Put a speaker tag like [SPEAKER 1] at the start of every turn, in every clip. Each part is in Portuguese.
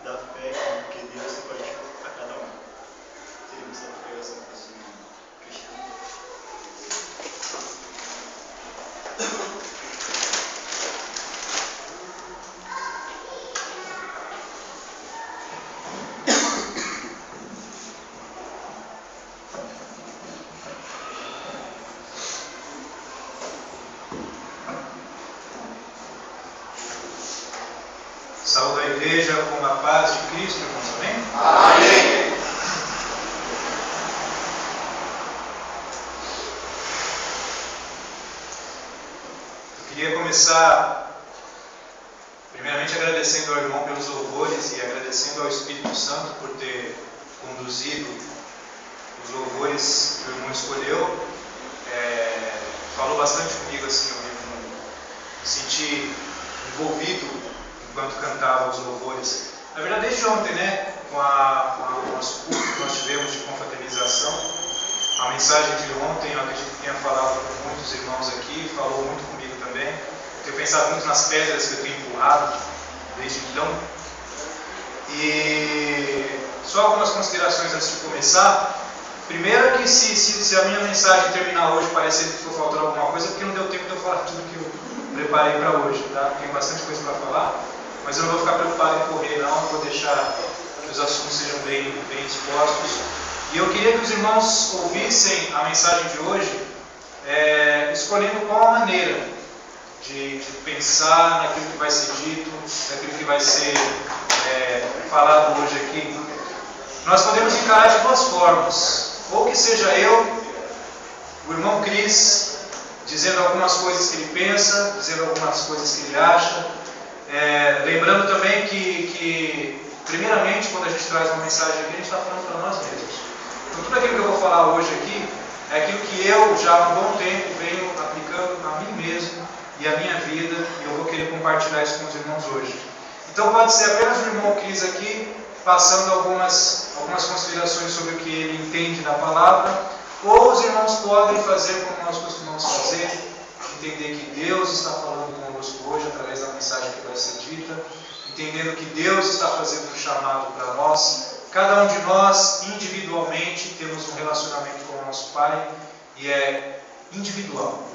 [SPEAKER 1] da fé que Deus repartiu a cada um. Teremos a pregação para o senhor Cristiano.
[SPEAKER 2] Saúde a igreja com a paz de Cristo, irmãos, amém?
[SPEAKER 3] Amém.
[SPEAKER 2] Eu queria começar, primeiramente, agradecendo ao irmão pelos louvores e agradecendo ao Espírito Santo por ter conduzido os louvores que o irmão escolheu. Falou bastante comigo, assim, eu me senti envolvido enquanto cantava os louvores. Na verdade, desde ontem, né, com o nosso culto que nós tivemos de confraternização, a mensagem de ontem, eu acredito que tenha falado com muitos irmãos aqui, falou muito comigo também. Eu tenho pensado muito nas pedras que eu tenho empurrado desde então. E só algumas considerações antes de começar. Primeiro é que se a minha mensagem terminar hoje parecer que ficou faltando alguma coisa, é porque não deu tempo de eu falar tudo que eu preparei para hoje, tá? Tem bastante coisa para falar, mas eu não vou ficar preocupado em correr não, vou deixar que os assuntos sejam bem expostos. E eu queria que os irmãos ouvissem a mensagem de hoje, escolhendo qual a maneira de pensar naquilo que vai ser dito, naquilo que vai ser falado hoje aqui. Nós podemos encarar de duas formas. Ou que seja eu, o irmão Cris, dizendo algumas coisas que ele pensa, dizendo algumas coisas que ele acha. Lembrando também que, primeiramente, quando a gente traz uma mensagem aqui, a gente está falando para nós mesmos. Então, tudo aquilo que eu vou falar hoje aqui é aquilo que eu já há um bom tempo venho aplicando a mim mesmo e a minha vida, e eu vou querer compartilhar isso com os irmãos hoje. Então, pode ser apenas o irmão Cris aqui, passando algumas considerações sobre o que ele entende da palavra, ou os irmãos podem fazer como nós costumamos fazer, entender que Deus está falando conosco hoje através da mensagem que vai ser dita, entendendo que Deus está fazendo um chamado para nós. Cada um de nós, individualmente, temos um relacionamento com o nosso Pai e é individual.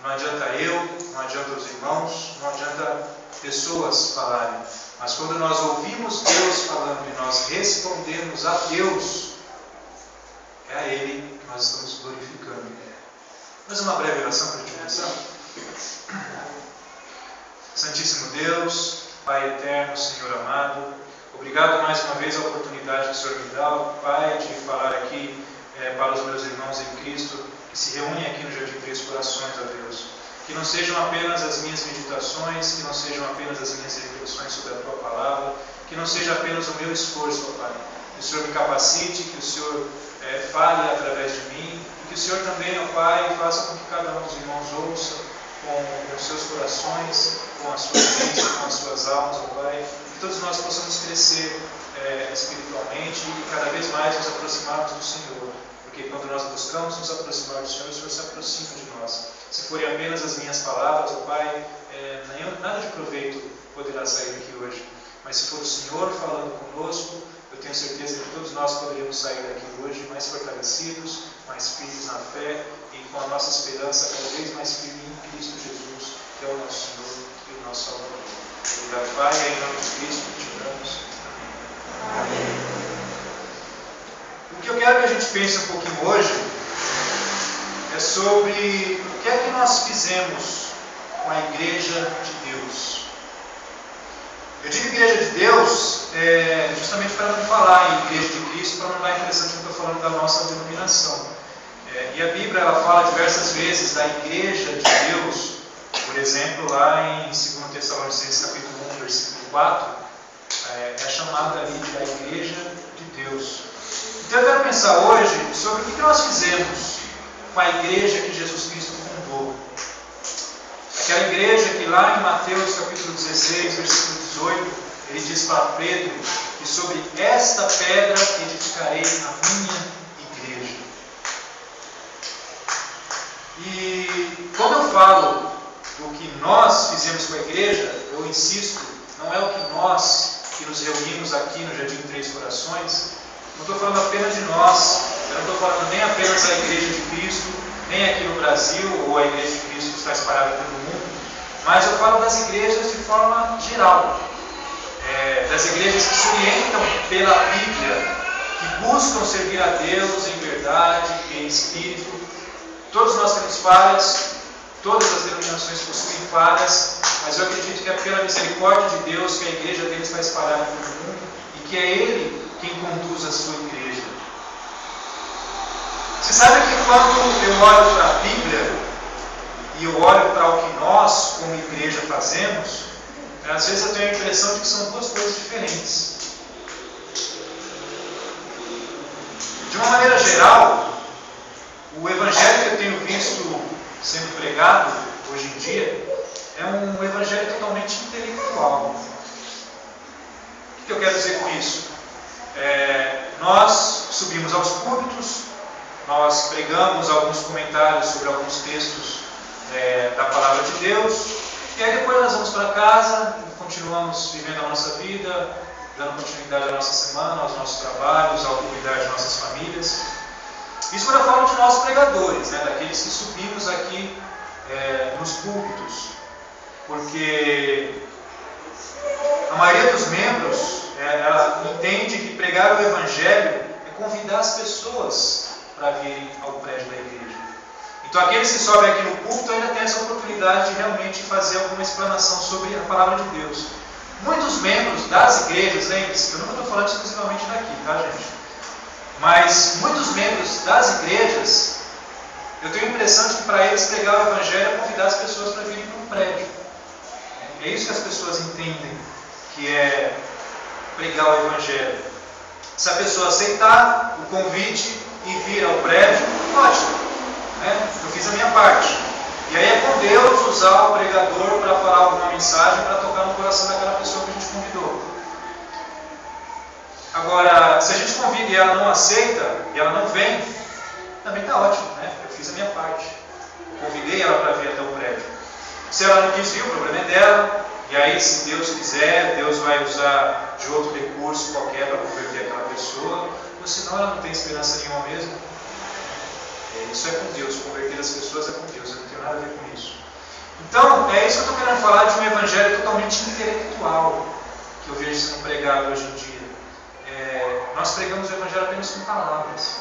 [SPEAKER 2] Não adianta eu, não adianta os irmãos, não adianta pessoas falarem. Mas quando nós ouvimos Deus falando e nós respondemos a Deus, é a Ele que nós estamos glorificando. Vamos uma breve oração para a gente começar? Santíssimo Deus, Pai eterno, Senhor amado, obrigado mais uma vez a oportunidade que o Senhor me dá, Pai, de falar aqui para os meus irmãos em Cristo, que se reúnem aqui no Jardim Três Corações, ó Deus. Que não sejam apenas as minhas meditações, que não sejam apenas as minhas reflexões sobre a Tua Palavra, que não seja apenas o meu esforço, ó Pai. Que o Senhor me capacite, que o Senhor fale através de mim, e que o Senhor também, ó Pai, faça com que cada um dos irmãos ouça com os seus corações, com as suas mentes, com as suas almas, ó Pai. Que todos nós possamos crescer espiritualmente e cada vez mais nos aproximarmos do Senhor. Porque quando nós buscamos nos aproximar do Senhor, o Senhor se aproxima de nós. Se forem apenas as minhas palavras, ó Pai, nada de proveito poderá sair daqui hoje. Mas se for o Senhor falando conosco, eu tenho certeza que todos nós poderíamos sair daqui hoje mais fortalecidos, mais firmes na fé e com a nossa esperança cada vez mais firme em Cristo Jesus, que é o nosso Senhor e o nosso Salvador. Obrigado, Pai, em nome de Cristo que te oramos. Amém. O que eu quero que a gente pense um pouquinho hoje é sobre o que é que nós fizemos com a Igreja de Deus. Eu digo Igreja de Deus justamente para não falar em Igreja de Cristo, para não dar a impressão de que eu estou falando da nossa denominação. E a Bíblia ela fala diversas vezes da Igreja de Deus, por exemplo, lá em 2 Tessalonicenses capítulo 1, versículo 4, é chamada ali de a Igreja de Deus. Então eu quero pensar hoje sobre o que nós fizemos com a igreja que Jesus Cristo fundou. Aquela igreja que lá em Mateus capítulo 16, versículo 18, ele diz para Pedro que sobre esta pedra edificarei a minha igreja. E quando eu falo do que nós fizemos com a igreja, eu insisto, não é o que nós que nos reunimos aqui no Jardim Três Corações, não estou falando apenas de nós, eu não estou falando nem apenas da Igreja de Cristo, nem aqui no Brasil, ou a Igreja de Cristo que está espalhada pelo mundo, mas eu falo das igrejas de forma geral, das igrejas que se orientam pela Bíblia, que buscam servir a Deus em verdade, em espírito. Todos nós temos falhas, todas as denominações possuem falhas, mas eu acredito que é pela misericórdia de Deus que a igreja dele está espalhada pelo mundo e que é Ele quem conduz a sua igreja. Você sabe que quando eu olho para a Bíblia e eu olho para o que nós, como igreja, fazemos, às vezes eu tenho a impressão de que são duas coisas diferentes. De uma maneira geral, o evangelho que eu tenho visto sendo pregado hoje em dia é um evangelho totalmente intelectual. O que eu quero dizer com isso? Nós subimos aos púlpitos, nós pregamos alguns comentários sobre alguns textos da Palavra de Deus, e aí depois nós vamos para casa e continuamos vivendo a nossa vida, dando continuidade à nossa semana, aos nossos trabalhos, à cuidar de nossas famílias. Isso quando eu falo de nós pregadores, daqueles que subimos aqui nos púlpitos, porque a maioria dos membros ela entende que pregar o Evangelho é convidar as pessoas para virem ao prédio da igreja. Então aqueles que sobem aqui no púlpito ainda têm essa oportunidade de realmente fazer alguma explanação sobre a Palavra de Deus. Muitos membros das igrejas, lembre-se, eu não estou falando exclusivamente daqui, tá, gente? Mas muitos membros das igrejas, eu tenho a impressão de que para eles pregar o Evangelho é convidar as pessoas para virem para um prédio. É isso que as pessoas entendem que é pregar o Evangelho. Se a pessoa aceitar o convite e vir ao prédio, ótimo, eu fiz a minha parte. E aí é com Deus usar o pregador para falar alguma mensagem, para tocar no coração daquela pessoa que a gente convidou. Agora, se a gente convida e ela não aceita, e ela não vem, também está ótimo, eu fiz a minha parte. Eu convidei ela para vir até o prédio. Se ela não quis vir, o problema é dela, e aí, se Deus quiser, Deus vai usar de outro recurso qualquer para converter aquela pessoa, ou senão ela não tem esperança nenhuma mesmo. Isso é com Deus, converter as pessoas é com Deus, eu não tenho nada a ver com isso. Então, é isso que eu estou querendo falar de um evangelho totalmente intelectual, que eu vejo sendo pregado hoje em dia. Nós pregamos o evangelho apenas com palavras.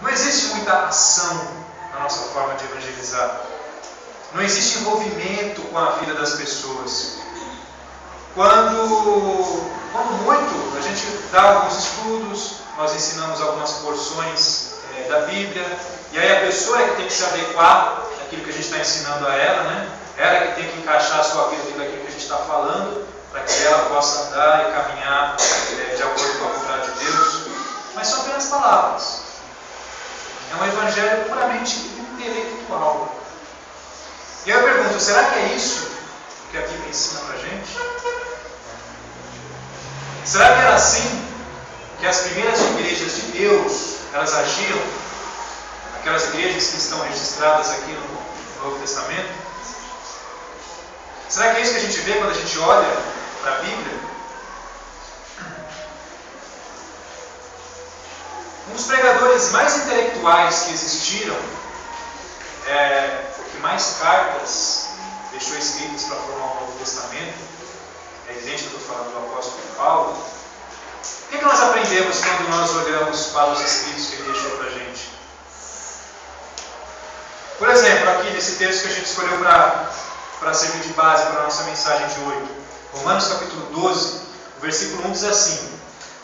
[SPEAKER 2] Não existe muita ação na nossa forma de evangelizar. Não existe envolvimento com a vida das pessoas. Quando muito, a gente dá alguns estudos, nós ensinamos algumas porções da Bíblia, e aí a pessoa é que tem que se adequar àquilo que a gente está ensinando a ela, Ela é que tem que encaixar a sua vida dentro daquilo que a gente está falando, para que ela possa andar e caminhar de acordo com a vontade de Deus. Mas são apenas palavras. É um evangelho puramente intelectual. E aí eu pergunto, será que é isso que a Bíblia ensina para a gente? Será que era assim que as primeiras igrejas de Deus, elas agiam? Aquelas igrejas que estão registradas aqui no Novo Testamento? Será que é isso que a gente vê quando a gente olha para a Bíblia? Um dos pregadores mais intelectuais que existiram, que mais cartas deixou escritas para formar o Novo Testamento, é evidente que eu estou falando do apóstolo Paulo. O que nós aprendemos quando nós olhamos para os escritos que ele deixou para a gente? Por exemplo, aqui nesse texto que a gente escolheu para servir de base para a nossa mensagem de hoje, Romanos capítulo 12, o versículo 1 diz assim: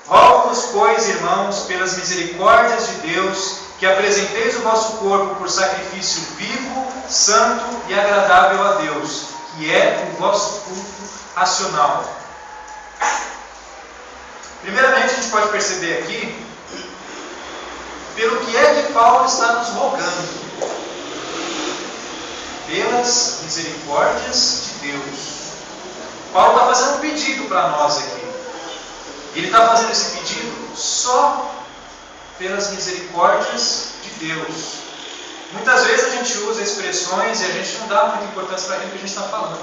[SPEAKER 2] Rogo-vos, pois, irmãos, pelas misericórdias de Deus, que apresenteis o vosso corpo por sacrifício vivo, santo e agradável a Deus, que é o vosso culto racional. Primeiramente, a gente pode perceber aqui, pelo que é que Paulo está nos rogando. Pelas misericórdias de Deus. Paulo está fazendo um pedido para nós aqui. Ele está fazendo esse pedido só pelas misericórdias de Deus. Muitas vezes a gente usa expressões e a gente não dá muita importância para aquilo que a gente está falando,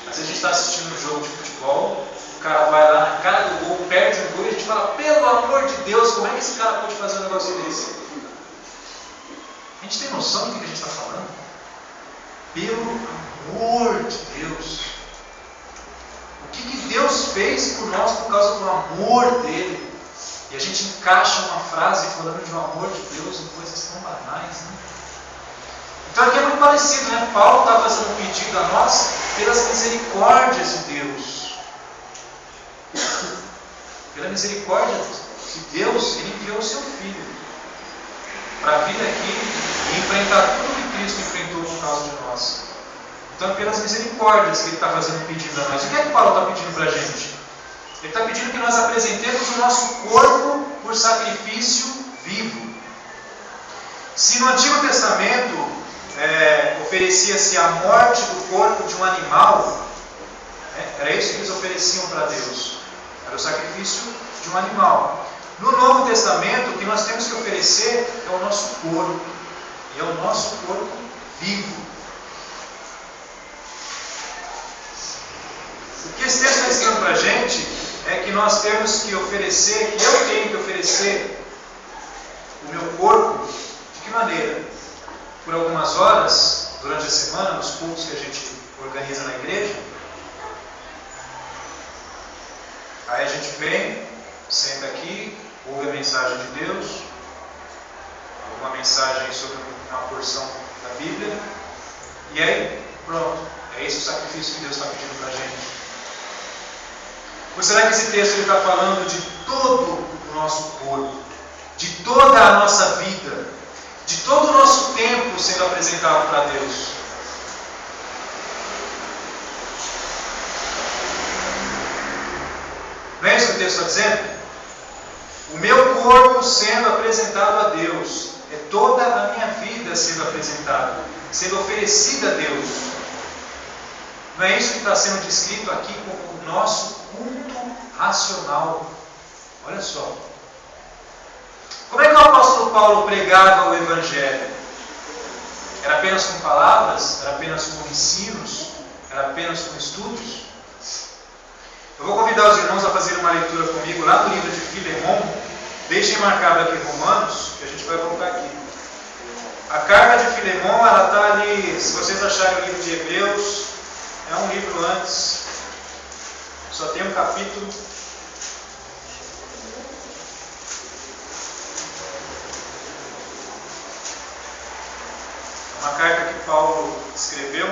[SPEAKER 2] Às vezes a gente está assistindo um jogo de futebol, o cara vai lá na cara do gol, perde o gol e a gente fala, pelo amor de Deus, como é que esse cara pode fazer um negócio desse? A gente tem noção do que a gente está falando? Pelo amor de Deus. O que Deus fez por nós por causa do amor dele? E a gente encaixa uma frase falando de um amor de Deus em coisas tão banais, né? Então aqui é muito parecido, né? Paulo está fazendo um pedido a nós pelas misericórdias de Deus. Pela misericórdia de Deus, ele enviou o seu Filho para vir aqui e enfrentar tudo que Cristo enfrentou por causa de nós. Então, pelas misericórdias que ele está fazendo um pedido a nós. O que é que Paulo está pedindo para a gente? Ele está pedindo que nós apresentemos o nosso corpo por sacrifício vivo. Se no Antigo Testamento oferecia-se a morte do corpo de um animal, era isso que eles ofereciam para Deus. Era o sacrifício de um animal. No Novo Testamento, o que nós temos que oferecer é o nosso corpo. E é o nosso corpo vivo. O que esse texto está ensinando para a gente é que nós temos que oferecer, que eu tenho que oferecer o meu corpo, de que maneira? Por algumas horas, durante a semana, nos cultos que a gente organiza na igreja. Aí a gente vem, senta aqui, ouve a mensagem de Deus, alguma mensagem sobre uma porção da Bíblia, e aí, pronto, é esse o sacrifício que Deus está pedindo para a gente. Ou será que esse texto está falando de todo o nosso corpo, de toda a nossa vida, de todo o nosso tempo sendo apresentado para Deus? Não é isso que o texto está dizendo? O meu corpo sendo apresentado a Deus, é toda a minha vida sendo apresentada, sendo oferecida a Deus. Não é isso que está sendo descrito aqui como o nosso culto racional. Olha só. Como é que o apóstolo Paulo pregava o Evangelho? Era apenas com palavras? Era apenas com ensinos? Era apenas com estudos? Eu vou convidar os irmãos a fazer uma leitura comigo lá no livro de Filemon. Deixem marcado aqui Romanos, que a gente vai voltar aqui. A carta de Filemon, ela está ali, se vocês acharem o livro de Hebreus, é um livro antes, só tem um capítulo. É uma carta que Paulo escreveu.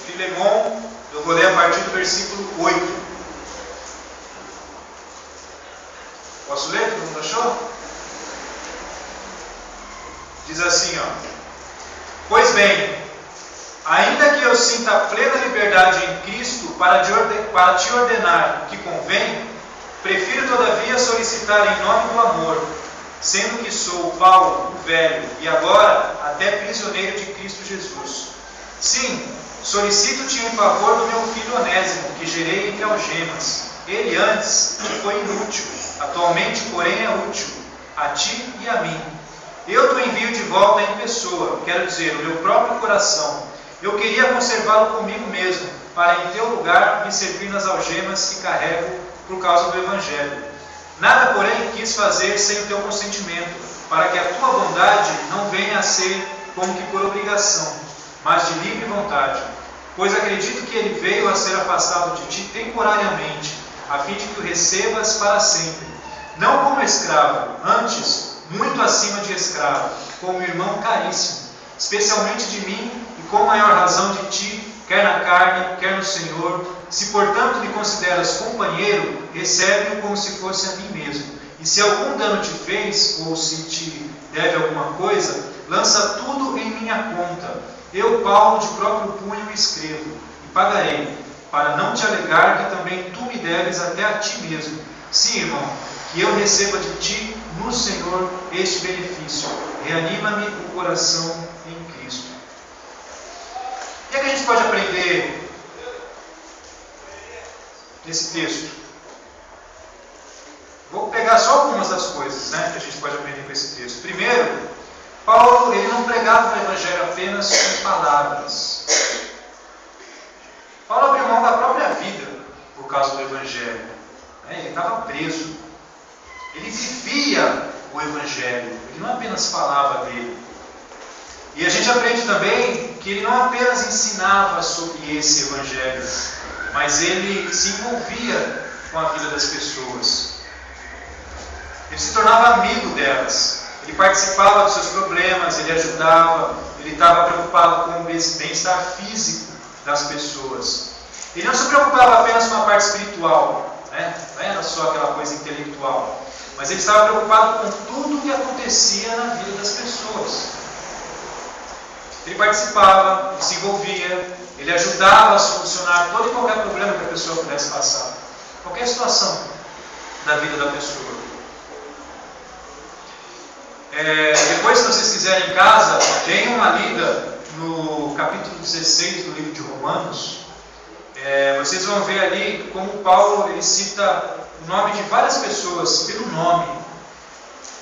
[SPEAKER 2] Filemon, eu vou ler a partir do versículo 8. Posso ler? Todo mundo achou? Diz assim, ó. Pois bem, ainda que eu sinta plena liberdade em Cristo para te ordenar o que convém, prefiro todavia solicitar em nome do amor, sendo que sou Paulo, o velho, e agora até prisioneiro de Cristo Jesus. Sim, solicito-te em favor do meu filho Onésimo, que gerei entre algemas. Ele antes te foi inútil, atualmente, porém, é útil a ti e a mim. Eu te envio de volta em pessoa, quero dizer, o meu próprio coração. Eu queria conservá-lo comigo mesmo, para em teu lugar me servir nas algemas que carrego por causa do Evangelho. Nada, porém, quis fazer sem o teu consentimento, para que a tua bondade não venha a ser como que por obrigação, mas de livre vontade. Pois acredito que ele veio a ser afastado de ti temporariamente, a fim de que o recebas para sempre. Não como escravo, antes, muito acima de escravo, como irmão caríssimo, especialmente de mim e com maior razão de ti, quer na carne, quer no Senhor. Se portanto me consideras companheiro, recebe-o como se fosse a mim mesmo. E se algum dano te fez, ou se te deve alguma coisa, lança tudo em minha conta. Eu, Paulo, de próprio punho escrevo, e pagarei, para não te alegar que também tu me deves até a ti mesmo. Sim, irmão, que eu receba de ti no Senhor este benefício. Reanima-me o coração em Cristo. O que é que a gente pode aprender nesse texto? Vou pegar só algumas das coisas, né, que a gente pode aprender com esse texto. Primeiro, Paulo ele não pregava o Evangelho apenas com palavras. causa do Evangelho. Ele estava preso. Ele vivia o Evangelho. Ele não apenas falava dele. E a gente aprende também que ele não apenas ensinava sobre esse Evangelho, mas ele se envolvia com a vida das pessoas. Ele se tornava amigo delas. Ele participava dos seus problemas, ele ajudava, ele estava preocupado com o bem-estar físico das pessoas. Ele não se preocupava apenas com a parte espiritual, não era só aquela coisa intelectual, mas ele estava preocupado com tudo o que acontecia na vida das pessoas. Ele participava, ele se envolvia, ele ajudava a solucionar todo e qualquer problema que a pessoa pudesse passar, qualquer situação da vida da pessoa. Depois, se vocês quiserem em casa, deem uma lida no capítulo 16 do livro de Romanos. Vocês vão ver ali como Paulo ele cita o nome de várias pessoas pelo nome.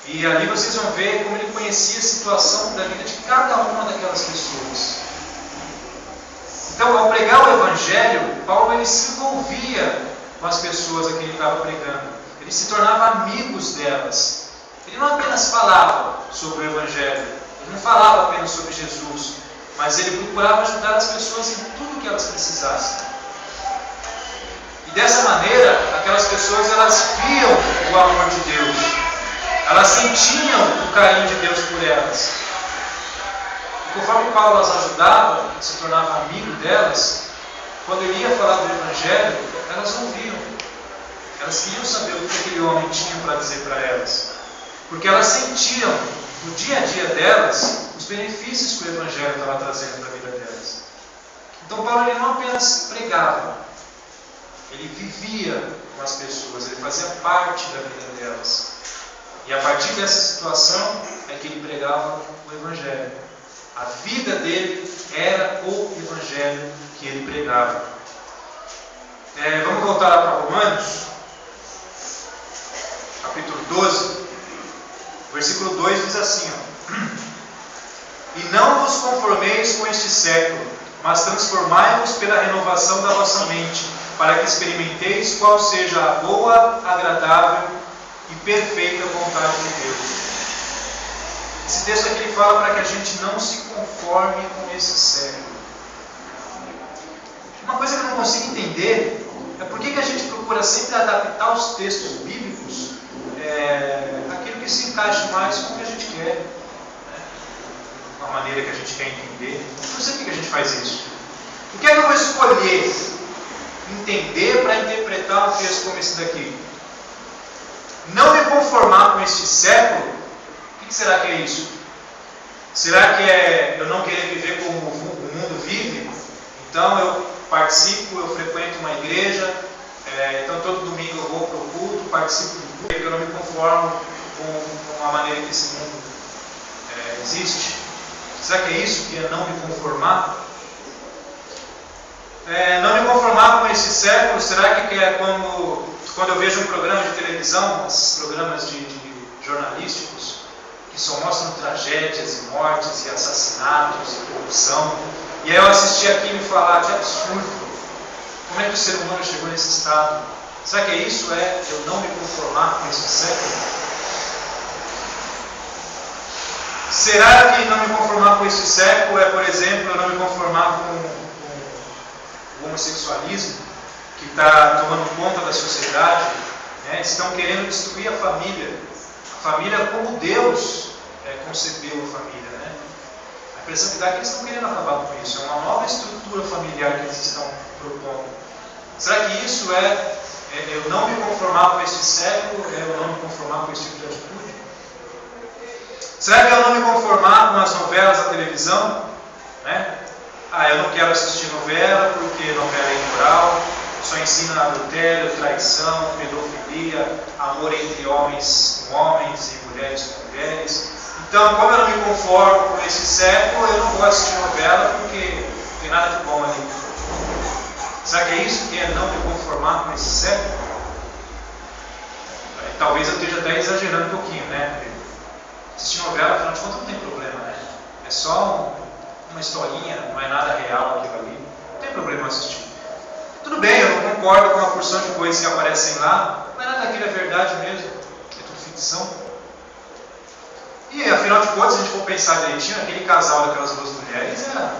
[SPEAKER 2] E ali vocês vão ver como ele conhecia a situação da vida de cada uma daquelas pessoas. Então, ao pregar o Evangelho, Paulo ele se envolvia com as pessoas a quem ele estava pregando. Ele se tornava amigos delas. Ele não apenas falava sobre o Evangelho, ele não falava apenas sobre Jesus, mas ele procurava ajudar as pessoas em tudo que elas precisassem. E dessa maneira, aquelas pessoas elas viam o amor de Deus, elas sentiam o carinho de Deus por elas. E conforme Paulo as ajudava, se tornava amigo delas, quando ele ia falar do Evangelho, elas ouviam. Elas queriam saber o que aquele homem tinha para dizer para elas. Porque elas sentiam, no dia a dia delas, os benefícios que o Evangelho estava trazendo para a vida delas. Então Paulo ele não apenas pregava, ele vivia com as pessoas, ele fazia parte da vida delas. E a partir dessa situação é que ele pregava o Evangelho. A vida dele era o Evangelho que ele pregava. Vamos voltar lá para Romanos, capítulo 12. Versículo 2 diz assim, E não vos conformeis com este século, mas transformai-vos pela renovação da vossa mente, para que experimenteis qual seja a boa, agradável e perfeita vontade de Deus. Esse texto aqui ele fala para que a gente não se conforme com esse século. Uma coisa que eu não consigo entender é por que a gente procura sempre adaptar os textos bíblicos aquilo que se encaixa mais com o que a gente quer, com a maneira que a gente quer entender. Não sei por que a gente faz isso. O que é que eu vou escolher entender para interpretar um texto como esse daqui? Não me conformar com este século? O que será que é isso? Será que é eu não querer viver como o mundo vive? Então eu participo, eu frequento uma igreja, então todo domingo eu vou para o culto, participo do culto, porque eu não me conformo com a maneira que esse mundo existe. Será que é isso que é não me conformar? Não me conformar com esse século, será que é quando eu vejo um programa de televisão, esses programas de jornalísticos, que só mostram tragédias e mortes e assassinatos e corrupção, e aí eu assisti aqui e me falar, que absurdo, como é que o ser humano chegou nesse estado? Será que é isso? Eu não me conformar com esse século? Será que não me conformar com esse século por exemplo, eu não me conformar com o homossexualismo, que está tomando conta da sociedade, estão querendo destruir a família como Deus concebeu a família, A impressão que dá é que eles estão querendo acabar com isso, é uma nova estrutura familiar que eles estão propondo. Será que isso eu não me conformar com este século, eu não me conformar com esse tipo de atitude? Será que eu não me conformar com as novelas da televisão? Eu não quero assistir novela porque novela é imoral, só ensina adultério, traição, pedofilia, amor entre homens com homens e mulheres com mulheres. Então, como eu não me conformo com esse século, eu não vou assistir novela porque não tem nada de bom ali. Será que é isso que é não me conformar com esse século? Talvez eu esteja até exagerando um pouquinho, Assistir novela, afinal de contas, não tem problema, É só uma historinha, não é nada real aquilo ali. Não tem problema assistir. Tudo bem, eu não concorda com uma porção de coisas que aparecem lá, mas nada daquilo é verdade mesmo, é tudo ficção. E afinal de contas, se a gente for pensar direitinho, aquele casal daquelas duas mulheres era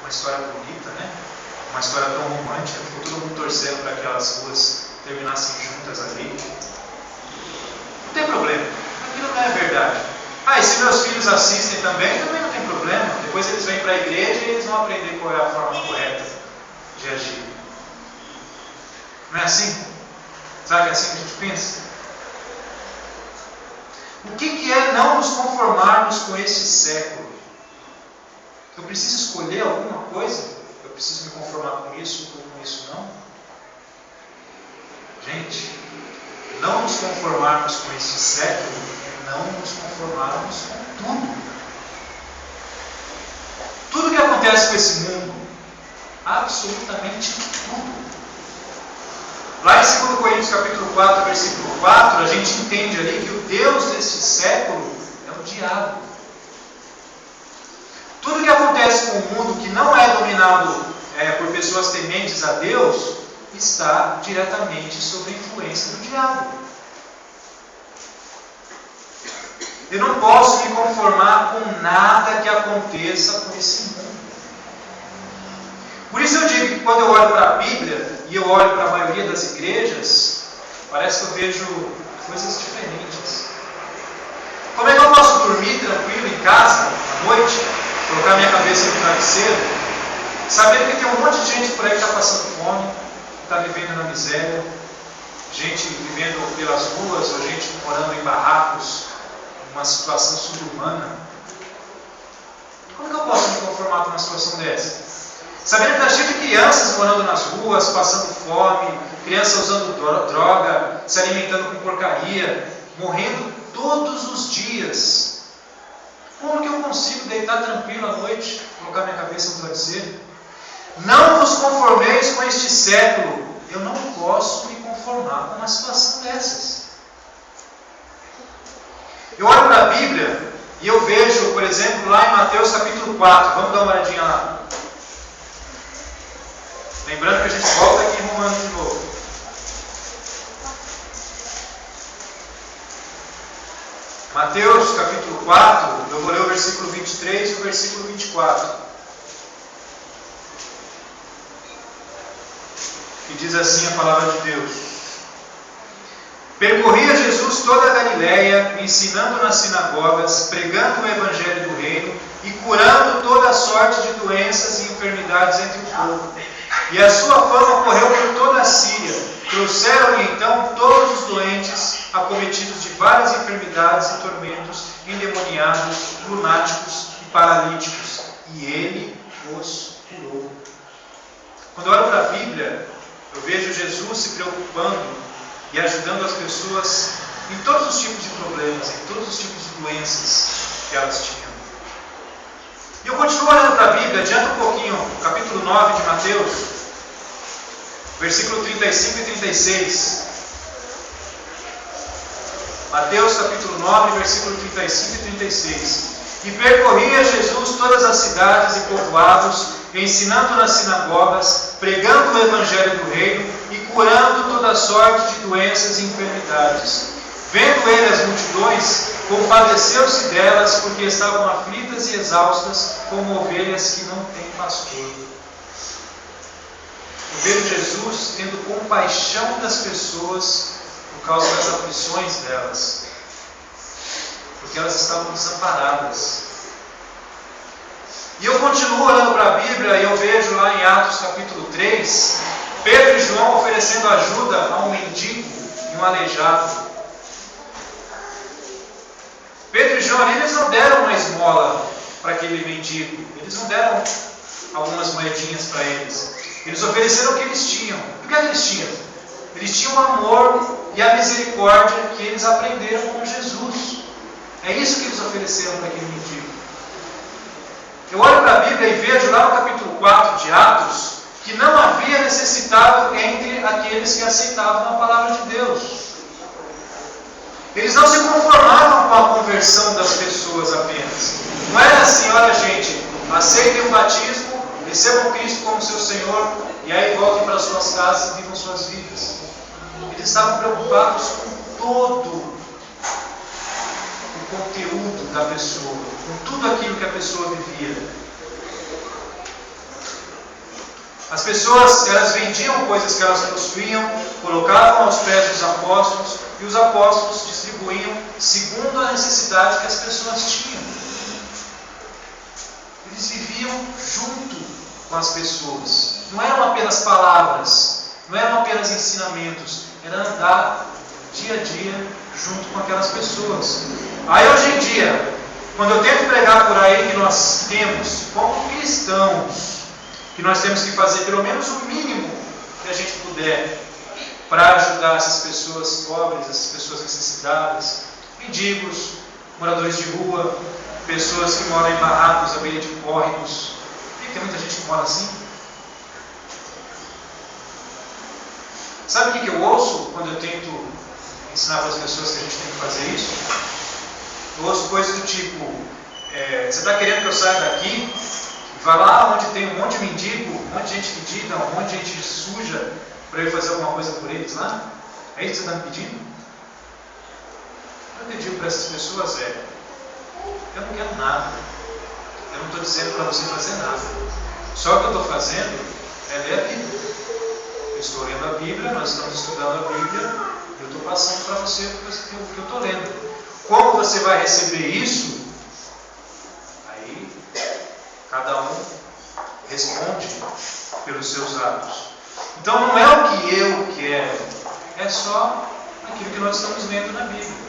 [SPEAKER 2] uma história bonita, né? Uma história tão romântica, ficou todo mundo torcendo para que aquelas duas terminassem juntas ali. Não tem problema, aquilo não é verdade. E se meus filhos assistem também não tem problema. Depois eles vêm para a igreja e eles vão aprender qual é a forma correta de agir. Não é assim? Sabe que é assim que a gente pensa? O que é não nos conformarmos com este século? Eu preciso escolher alguma coisa? Eu preciso me conformar com isso ou com isso não? Gente, não nos conformarmos com este século é não nos conformarmos com tudo. Tudo que acontece com esse mundo, absolutamente tudo. Lá em 2 Coríntios capítulo 4, versículo 4, a gente entende ali que o Deus deste século é o diabo. Tudo que acontece com o mundo que não é dominado por pessoas tementes a Deus, está diretamente sob a influência do diabo. Eu não posso me conformar com nada que aconteça com esse mundo. Por isso eu digo que quando eu olho para a Bíblia, e eu olho para a maioria das igrejas, parece que eu vejo coisas diferentes. Como é que eu posso dormir tranquilo em casa, à noite, colocar minha cabeça no travesseiro, sabendo que tem um monte de gente por aí que está passando fome, que está vivendo na miséria, gente vivendo pelas ruas, ou gente morando em barracos, uma situação subhumana? Como é que eu posso me conformar com uma situação dessa? Sabendo que está cheio de crianças morando nas ruas, passando fome, crianças usando droga, se alimentando com porcaria, morrendo todos os dias. Como que eu consigo deitar tranquilo à noite, colocar minha cabeça no travesseiro? Não vos conformeis com este século. Eu não posso me conformar com uma situação dessas. Eu olho para a Bíblia e eu vejo, por exemplo, lá em Mateus capítulo 4, vamos dar uma olhadinha lá. Lembrando que a gente volta aqui em Romanos de novo. Mateus capítulo 4, eu vou ler o versículo 23 e o versículo 24. Que diz assim a palavra de Deus. Percorria Jesus toda a Galileia, ensinando nas sinagogas, pregando o evangelho do reino e curando toda sorte de doenças e enfermidades entre o povo. E a sua fama correu por toda a Síria. Trouxeram-lhe então todos os doentes, acometidos de várias enfermidades e tormentos, endemoniados, lunáticos e paralíticos. E ele os curou. Quando eu olho para a Bíblia, eu vejo Jesus se preocupando e ajudando as pessoas em todos os tipos de problemas, em todos os tipos de doenças que elas tinham. E eu continuo olhando para a Bíblia, adianta um pouquinho, capítulo 9 de Mateus, versículo 35 e 36. Mateus capítulo 9, versículo 35 e 36. E percorria Jesus todas as cidades e povoados, ensinando nas sinagogas, pregando o evangelho do reino e curando toda sorte de doenças e enfermidades. Vendo ele as multidões, compadeceu-se delas, porque estavam aflitas e exaustas, como ovelhas que não têm pastor. Eu vejo Jesus tendo compaixão das pessoas por causa das aflições delas, porque elas estavam desamparadas. E eu continuo olhando para a Bíblia e eu vejo lá em Atos capítulo 3, Pedro e João oferecendo ajuda a um mendigo e um aleijado. Pedro e João, eles não deram uma esmola para aquele mendigo, eles não deram algumas moedinhas para eles. Eles ofereceram o que eles tinham. E o que eles tinham? Eles tinham o amor e a misericórdia que eles aprenderam com Jesus. É isso que eles ofereceram para aquele mendigo. Eu olho para a Bíblia e vejo lá no capítulo 4 de Atos que não havia necessitado entre aqueles que aceitavam a palavra de Deus. Eles não se conformavam com a conversão das pessoas apenas. Não era assim, olha gente, aceitem o batismo, recebam Cristo como seu Senhor e aí voltem para suas casas e vivam suas vidas. Eles estavam preocupados com todo o conteúdo da pessoa, com tudo aquilo que a pessoa vivia. As pessoas, elas vendiam coisas que elas possuíam, colocavam aos pés dos apóstolos e os apóstolos distribuíam segundo a necessidade que as pessoas tinham. Eles viviam junto com as pessoas. Não eram apenas palavras, não eram apenas ensinamentos, era andar dia a dia junto com aquelas pessoas. Aí hoje em dia, quando eu tento pregar por aí que nós temos, como cristãos, que nós temos que fazer pelo menos o mínimo que a gente puder para ajudar essas pessoas pobres, essas pessoas necessitadas, mendigos, moradores de rua, pessoas que moram em barracos à beira de córregos. Tem muita gente que mora assim. Sabe o que eu ouço quando eu tento ensinar para as pessoas que a gente tem que fazer isso? Eu ouço coisas do tipo, você está querendo que eu saia daqui? Vai lá onde tem um monte de mendigo, um monte de gente fedida, um monte de gente suja, para eu fazer alguma coisa por eles lá? É isso que você está me pedindo? O que eu digo para essas pessoas eu não quero nada. Eu não estou dizendo para você fazer nada. Só o que eu estou fazendo é ler a Bíblia. Eu estou lendo a Bíblia, nós estamos estudando a Bíblia, eu estou passando para você o que eu estou lendo. Como você vai receber isso? Aí, cada um responde pelos seus atos. Então não é o que eu quero, é só aquilo que nós estamos lendo na Bíblia.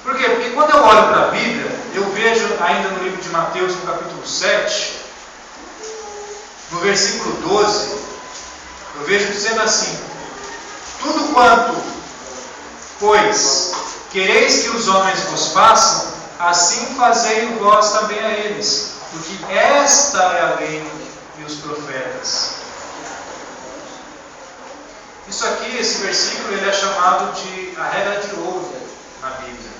[SPEAKER 2] Por quê? Porque quando eu olho para a Bíblia, eu vejo ainda no livro de Mateus, no capítulo 7, no versículo 12, eu vejo dizendo assim: tudo quanto, pois, quereis que os homens vos façam, assim fazei vós também a eles, porque esta é a lei e os profetas. Isso aqui, esse versículo, ele é chamado de a regra de ouro na Bíblia.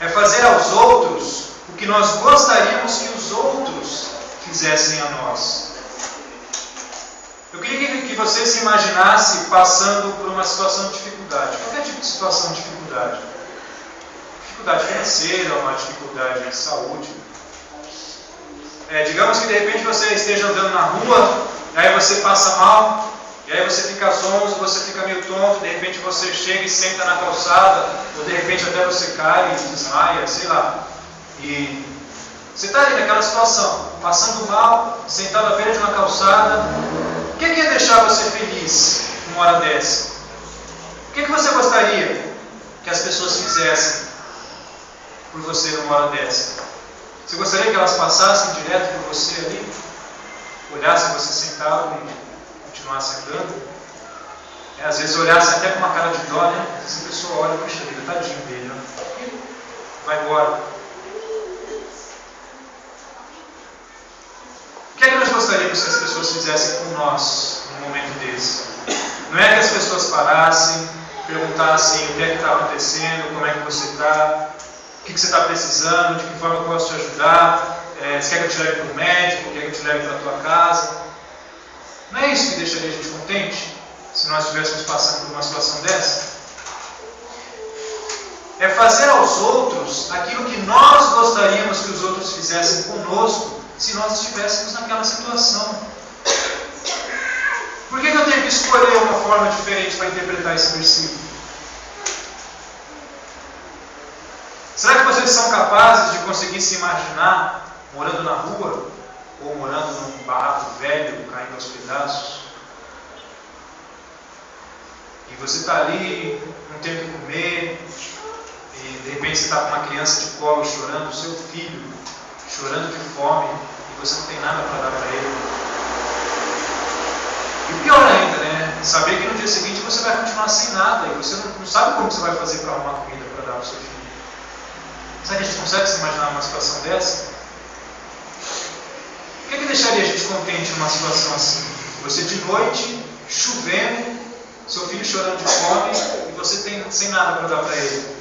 [SPEAKER 2] É fazer aos outros o que nós gostaríamos que os outros fizessem a nós. Eu queria que você se imaginasse passando por uma situação de dificuldade. Qualquer tipo de situação de dificuldade. Dificuldade financeira, uma dificuldade de saúde. Digamos que de repente você esteja andando na rua, e aí você passa mal, e aí você fica zonzo, você fica meio tonto, de repente você chega e senta na calçada, ou de repente até você cai e desmaia, sei lá. E você está ali naquela situação, passando mal, sentado à beira de uma calçada. O que ia deixar você feliz numa hora dessa? O que você gostaria que as pessoas fizessem por você numa hora dessa? Você gostaria que elas passassem direto por você ali? Olhassem você sentado e continuassem andando? Às vezes olhassem até com uma cara de dó, né? Às vezes a pessoa olha, puxa vida, tadinho dele, ó. Vai embora. O que é que nós gostaríamos que as pessoas fizessem com nós num momento desse? Não é que as pessoas parassem, perguntassem o que é que está acontecendo, como é que você está, o que você está precisando, de que forma eu posso te ajudar, você quer que eu te leve para o médico, quer que eu te leve para a tua casa? Não é isso que deixaria a gente contente, se nós estivéssemos passando por uma situação dessa? É fazer aos outros aquilo que nós gostaríamos que os outros fizessem conosco, se nós estivéssemos naquela situação. Por que eu tenho que escolher uma forma diferente para interpretar esse versículo? Será que vocês são capazes de conseguir se imaginar morando na rua? Ou morando num barraco velho, caindo aos pedaços? E você está ali, não tem o que comer, e de repente você está com uma criança de colo chorando, o seu filho chorando de fome, e você não tem nada para dar para ele. E pior ainda, né? Saber que no dia seguinte você vai continuar sem nada, e você não sabe como você vai fazer para arrumar comida para dar para o seu filho. Será que a gente consegue se imaginar uma situação dessa? O que deixaria a gente contente numa situação assim? Você de noite, chovendo, seu filho chorando de fome, e você sem nada para dar para ele.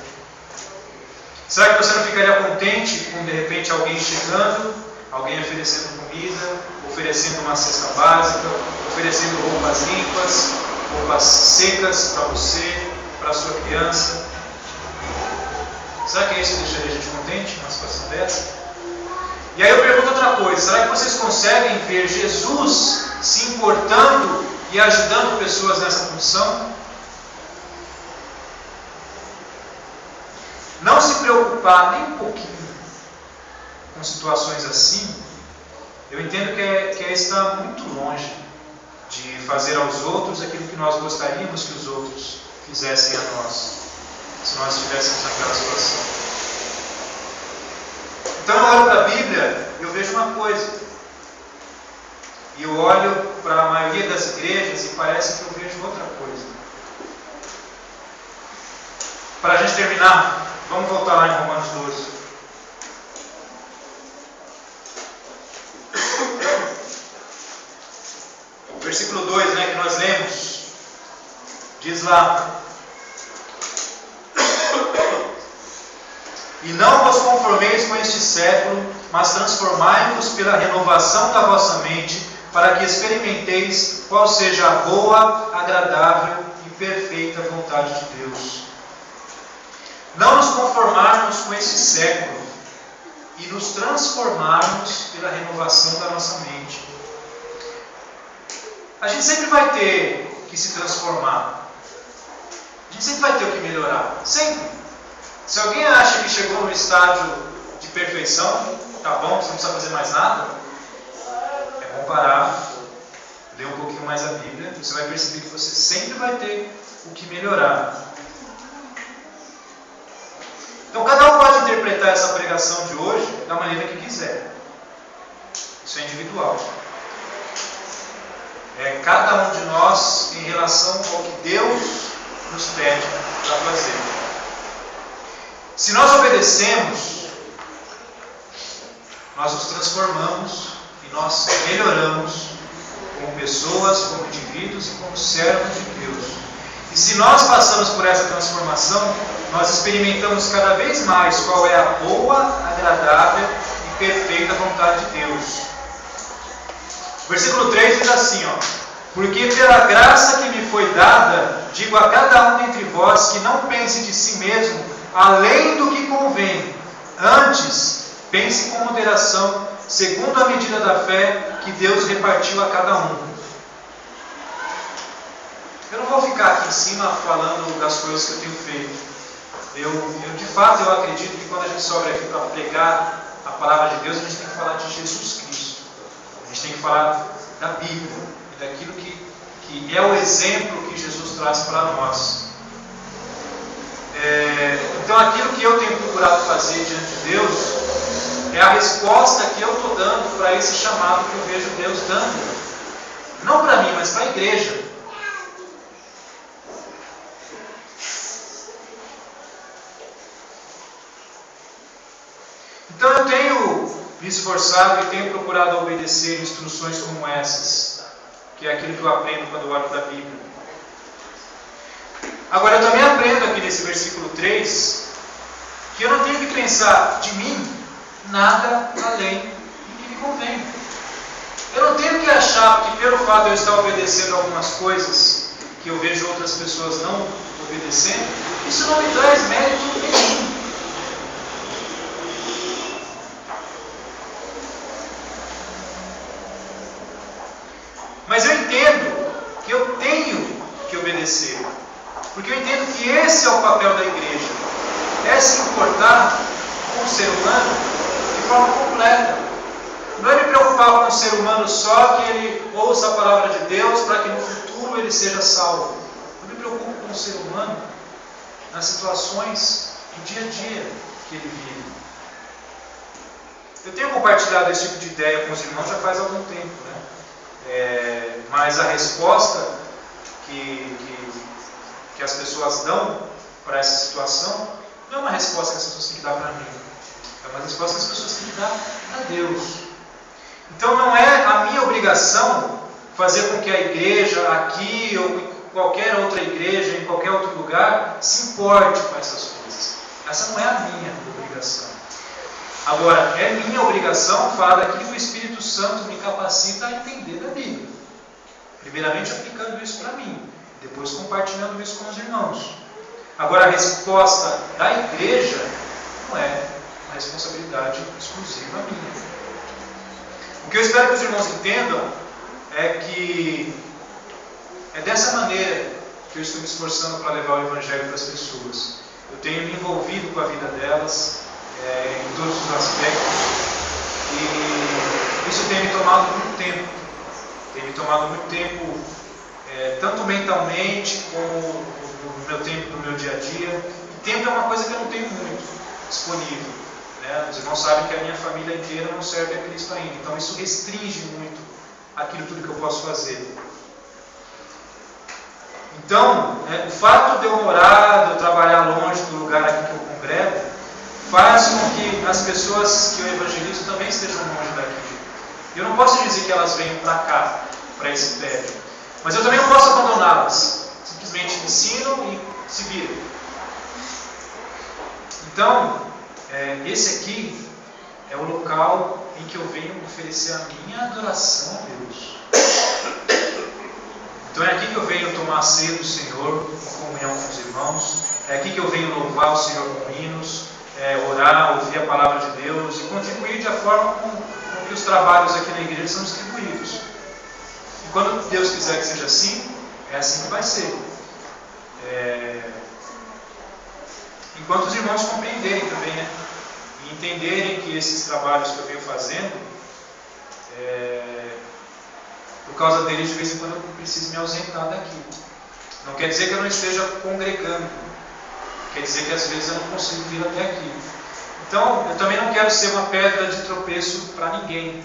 [SPEAKER 2] Será que você não ficaria contente com de repente alguém chegando Alguém oferecendo comida, oferecendo uma cesta básica, oferecendo roupas limpas, roupas secas para você, para a sua criança. Será que isso deixaria a gente contente numa situação dessa? E aí eu pergunto outra coisa: será que vocês conseguem ver Jesus se importando e ajudando pessoas nessa condição? Não se preocupar nem um pouquinho com situações assim, eu entendo que é estar muito longe de fazer aos outros aquilo que nós gostaríamos que os outros fizessem a nós, se nós estivéssemos naquela situação. Então eu olho para a Bíblia e eu vejo uma coisa, e eu olho para a maioria das igrejas e parece que eu vejo outra coisa. Para a gente terminar, vamos voltar lá em Romanos 12. Versículo 2, que nós lemos, diz lá: e não vos conformeis com este século, mas transformai-vos pela renovação da vossa mente, para que experimenteis qual seja a boa, agradável e perfeita vontade de Deus. Não nos conformarmos com este século e nos transformarmos pela renovação da nossa mente. A gente sempre vai ter que se transformar. A gente sempre vai ter o que melhorar. Sempre. Se alguém acha que chegou no estágio de perfeição, tá bom, você não precisa fazer mais nada, é bom parar, ler um pouquinho mais a Bíblia, você vai perceber que você sempre vai ter o que melhorar. Então cada um pode interpretar essa pregação de hoje da maneira que quiser. Isso é individual. É cada um de nós em relação ao que Deus nos pede para fazer. Se nós obedecemos, nós nos transformamos e nós melhoramos como pessoas, como indivíduos e como servos de Deus. E se nós passamos por essa transformação, nós experimentamos cada vez mais qual é a boa, agradável e perfeita vontade de Deus. Versículo 3 diz assim, porque pela graça que me foi dada, digo a cada um dentre vós que não pense de si mesmo além do que convém. Antes, pense com moderação, segundo a medida da fé que Deus repartiu a cada um. Eu não vou ficar aqui em cima falando das coisas que eu tenho feito. Eu de fato, eu acredito que quando a gente sobe aqui para pregar a palavra de Deus, a gente tem que falar de Jesus Cristo. A gente tem que falar da Bíblia e daquilo que é o exemplo que Jesus traz para nós. Então aquilo que eu tenho procurado fazer diante de Deus é a resposta que eu estou dando para esse chamado que eu vejo Deus dando. Não para mim, mas para a igreja. Então eu tenho me esforçado e tenho procurado obedecer instruções como essas, que é aquilo que eu aprendo quando eu olho para a Bíblia. Agora eu também aprendo aqui nesse versículo 3, que eu não tenho que pensar de mim nada além do que me convém. Eu não tenho que achar que pelo fato de eu estar obedecendo algumas coisas que eu vejo outras pessoas não obedecendo, isso não me traz mérito nenhum. Mas eu entendo que eu tenho que obedecer, porque eu entendo que esse é o papel da igreja, é se importar com o ser humano de forma completa. Não é me preocupar com o ser humano só que ele ouça a palavra de Deus para que no futuro ele seja salvo. Eu me preocupo com o ser humano nas situações do dia a dia que ele vive. Eu tenho compartilhado esse tipo de ideia com os irmãos já faz algum tempo, né? Mas a resposta que as pessoas dão para essa situação não é uma resposta que as pessoas têm que dar para mim, é uma resposta que as pessoas têm que dar para Deus. Então não é a minha obrigação fazer com que a igreja aqui ou qualquer outra igreja, em qualquer outro lugar, se importe com essas coisas. Essa não é a minha obrigação. Agora, é minha obrigação falar daquilo que o Espírito Santo me capacita a entender da Bíblia. Primeiramente aplicando isso para mim, depois compartilhando isso com os irmãos. Agora, a resposta da igreja não é uma responsabilidade exclusiva minha. O que eu espero que os irmãos entendam é que é dessa maneira que eu estou me esforçando para levar o Evangelho para as pessoas. Eu tenho me envolvido com a vida delas, em todos os aspectos, e isso tem me tomado muito tempo. Tem me tomado muito tempo, tanto mentalmente como no meu tempo, no meu dia a dia. E tempo é uma coisa que eu não tenho muito disponível. Né? Os irmãos sabem que a minha família inteira não serve a Cristo ainda, então isso restringe muito aquilo tudo que eu posso fazer. Então, o fato de eu morar, de eu trabalhar longe do lugar aqui que eu congrego, faz com que as pessoas que eu evangelizo também estejam longe daqui. Eu não posso dizer que elas venham para cá, para esse prédio, mas eu também não posso abandoná-las. Simplesmente ensinam e se viram. Então, esse aqui é o local em que eu venho oferecer a minha adoração a Deus. Então é aqui que eu venho tomar a ceia do Senhor, em comunhão com os irmãos. É aqui que eu venho louvar o Senhor com hinos, orar, ouvir a palavra de Deus e contribuir da forma com que os trabalhos aqui na igreja são distribuídos. E quando Deus quiser que seja assim, é assim que vai ser. Enquanto os irmãos compreenderem também, né? E entenderem que esses trabalhos que eu venho fazendo, por causa deles, de vez em quando eu preciso me ausentar daqui. Não quer dizer que eu não esteja congregando. Quer dizer que às vezes eu não consigo vir até aqui. Então, eu também não quero ser uma pedra de tropeço para ninguém.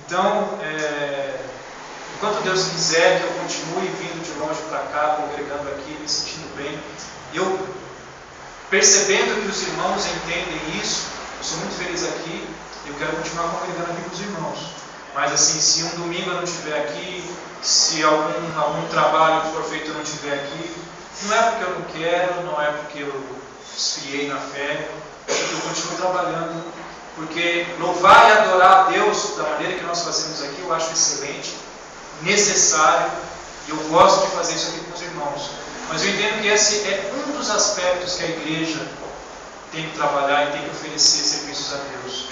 [SPEAKER 2] Então, enquanto Deus quiser que eu continue vindo de longe para cá, congregando aqui, me sentindo bem, eu percebendo que os irmãos entendem isso, eu sou muito feliz aqui, eu quero continuar congregando aqui com os irmãos. Mas assim, se um domingo eu não estiver aqui, se algum trabalho que for feito eu não estiver aqui, não é porque eu não quero, não é porque eu esfriei na fé, é porque eu continuo trabalhando, porque louvar e adorar a Deus da maneira que nós fazemos aqui, eu acho excelente, necessário, e eu gosto de fazer isso aqui com os irmãos. Mas eu entendo que esse é um dos aspectos que a igreja tem que trabalhar e tem que oferecer serviços a Deus.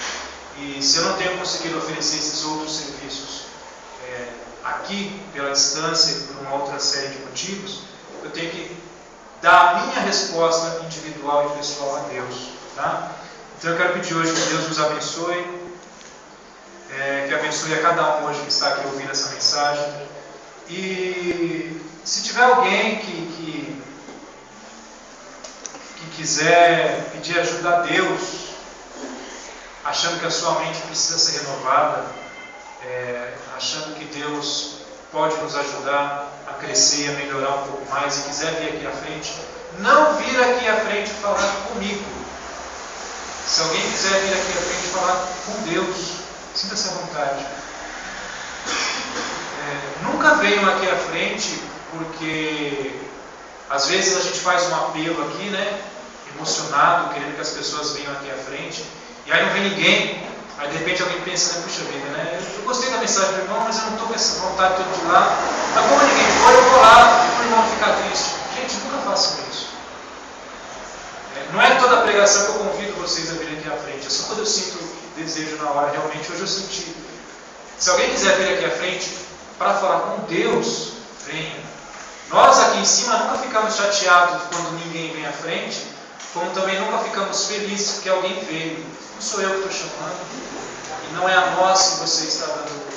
[SPEAKER 2] E se eu não tenho conseguido oferecer esses outros serviços aqui, pela distância e por uma outra série de motivos, eu tenho que dar a minha resposta individual e pessoal a Deus. Tá? Então eu quero pedir hoje que Deus nos abençoe, que abençoe a cada um hoje que está aqui ouvindo essa mensagem. E se tiver alguém que quiser pedir ajuda a Deus, achando que a sua mente precisa ser renovada, achando que Deus pode nos ajudar a crescer e a melhorar um pouco mais, e quiser vir aqui à frente, não vir aqui à frente falar comigo. Se alguém quiser vir aqui à frente falar com Deus, sinta-se à vontade. Nunca venham aqui à frente, porque às vezes a gente faz um apelo aqui, né, emocionado, querendo que as pessoas venham aqui à frente, e aí não vem ninguém. Aí de repente alguém pensa, né, puxa vida, né, eu gostei da mensagem do irmão, mas eu não estou com essa vontade toda de ir lá. Mas como ninguém foi, eu vou lá, para o irmão ficar triste. Gente, nunca façam isso. Não é toda a pregação que eu convido vocês a virem aqui à frente, é só quando eu sinto desejo na hora. Realmente hoje eu senti. Se alguém quiser vir aqui à frente para falar com Deus, venha. Nós aqui em cima nunca ficamos chateados quando ninguém vem à frente, como também nunca ficamos felizes porque alguém veio. Não sou eu que estou chamando, e não é a nós que você está dando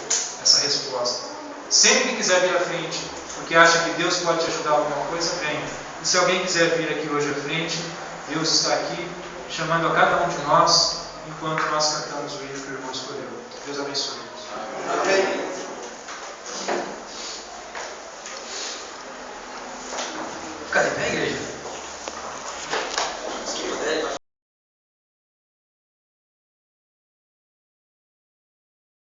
[SPEAKER 2] essa resposta. Sempre que quiser vir à frente, porque acha que Deus pode te ajudar em alguma coisa, venha. E se alguém quiser vir aqui hoje à frente, Deus está aqui chamando a cada um de nós, enquanto nós cantamos o hino que o irmão escolheu. Deus abençoe.
[SPEAKER 3] Amém. Fica de pé, igreja?